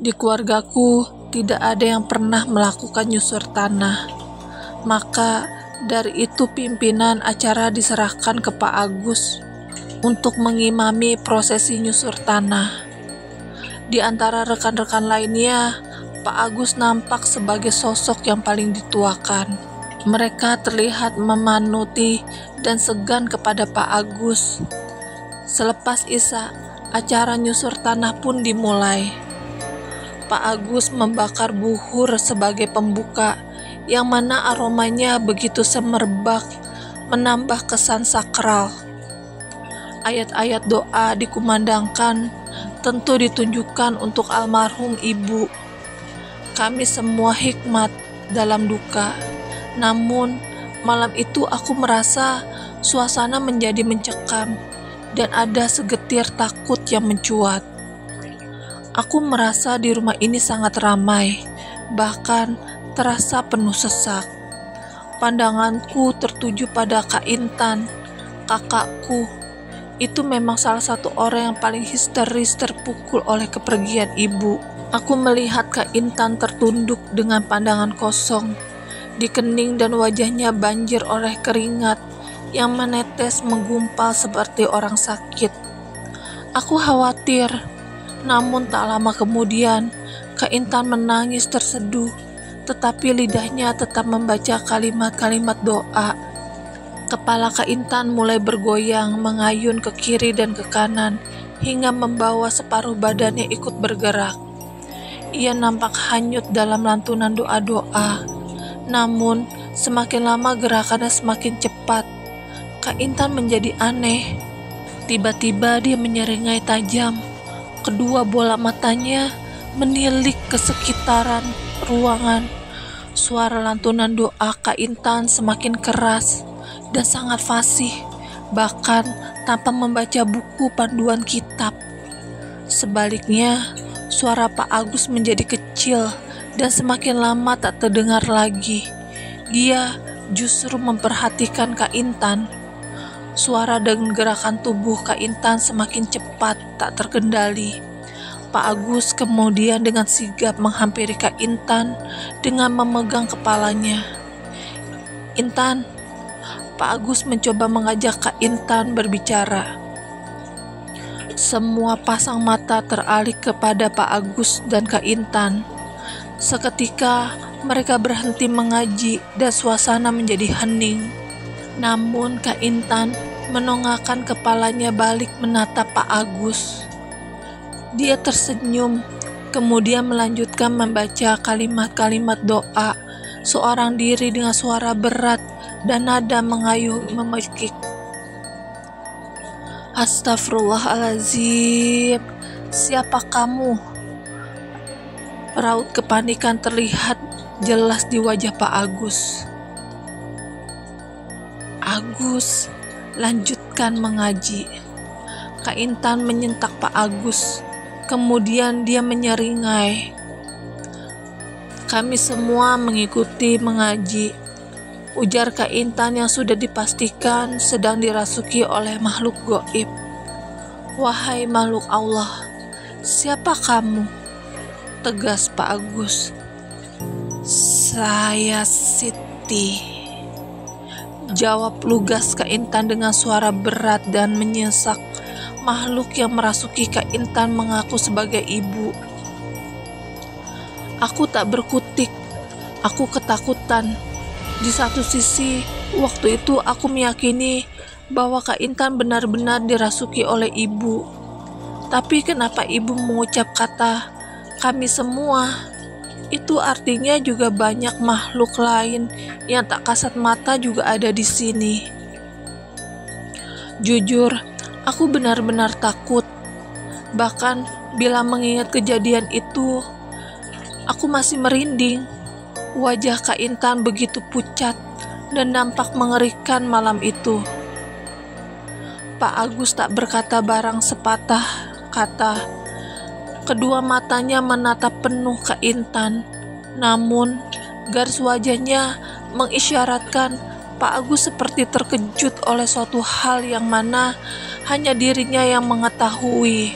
Di keluargaku tidak ada yang pernah melakukan nyusur tanah. Maka dari itu pimpinan acara diserahkan ke Pak Agus untuk mengimami prosesi nyusur tanah. Di antara rekan-rekan lainnya, Pak Agus nampak sebagai sosok yang paling dituakan. Mereka terlihat memanuti dan segan kepada Pak Agus. Selepas Isya, acara nyusur tanah pun dimulai. Pak Agus membakar buhur sebagai pembuka, yang mana aromanya begitu semerbak, menambah kesan sakral. Ayat-ayat doa dikumandangkan, tentu ditunjukkan untuk almarhum ibu. Kami semua hikmat dalam duka. Namun, malam itu aku merasa suasana menjadi mencekam dan ada segetir takut yang mencuat. Aku merasa di rumah ini sangat ramai, bahkan terasa penuh sesak. Pandanganku tertuju pada Kak Intan, kakakku. Itu memang salah satu orang yang paling histeris terpukul oleh kepergian ibu. Aku melihat Kak Intan tertunduk dengan pandangan kosong. Di kening dan wajahnya banjir oleh keringat yang menetes menggumpal seperti orang sakit. Aku khawatir, namun tak lama kemudian Kak Intan menangis terseduh, tetapi lidahnya tetap membaca kalimat-kalimat doa. Kepala Kak Intan mulai bergoyang, mengayun ke kiri dan ke kanan, hingga membawa separuh badannya ikut bergerak. Ia nampak hanyut dalam lantunan doa-doa. Namun, semakin lama gerakannya semakin cepat. Kak Intan menjadi aneh. Tiba-tiba dia menyeringai tajam. Kedua bola matanya menilik ke sekitaran ruangan. Suara lantunan doa Kak Intan semakin keras dan sangat fasih, bahkan tanpa membaca buku panduan kitab. Sebaliknya, suara Pak Agus menjadi kecil dan semakin lama tak terdengar lagi. Dia justru memperhatikan Kak Intan. Suara dan gerakan tubuh Kak Intan semakin cepat, tak terkendali. Pak Agus kemudian dengan sigap menghampiri Kak Intan dengan memegang kepalanya. "Intan," Pak Agus mencoba mengajak Kak Intan berbicara. Semua pasang mata teralih kepada Pak Agus dan Kak Intan. Seketika mereka berhenti mengaji dan suasana menjadi hening. Namun Kak Intan menongakkan kepalanya balik menatap Pak Agus. Dia tersenyum, kemudian melanjutkan membaca kalimat-kalimat doa seorang diri dengan suara berat dan nada mengayuh memekik. "Astagfirullahaladzim, siapa kamu?" Raut kepanikan terlihat jelas di wajah Pak Agus. "Agus, lanjutkan mengaji." Kak Intan menyentak Pak Agus, kemudian dia menyeringai. "Kami semua mengikuti mengaji," ujar Kak Intan yang sudah dipastikan sedang dirasuki oleh makhluk gaib. "Wahai makhluk Allah, siapa kamu?" tegas Pak Agus. "Saya Siti," jawab lugas Kak Intan dengan suara berat dan menyesak. Makhluk yang merasuki Kak Intan mengaku sebagai ibu. Aku tak berkutik, aku ketakutan. Di satu sisi, waktu itu aku meyakini bahwa Kak Intan benar-benar dirasuki oleh ibu. Tapi kenapa ibu mengucap kata "kami semua"? Itu artinya juga banyak makhluk lain yang tak kasat mata juga ada di sini. Jujur, aku benar-benar takut. Bahkan bila mengingat kejadian itu, aku masih merinding. Wajah Kak Intan begitu pucat dan nampak mengerikan malam itu. Pak Agus tak berkata barang sepatah kata. Kedua matanya menatap penuh Kak Intan. Namun, garis wajahnya mengisyaratkan Pak Agus seperti terkejut oleh suatu hal yang mana hanya dirinya yang mengetahui.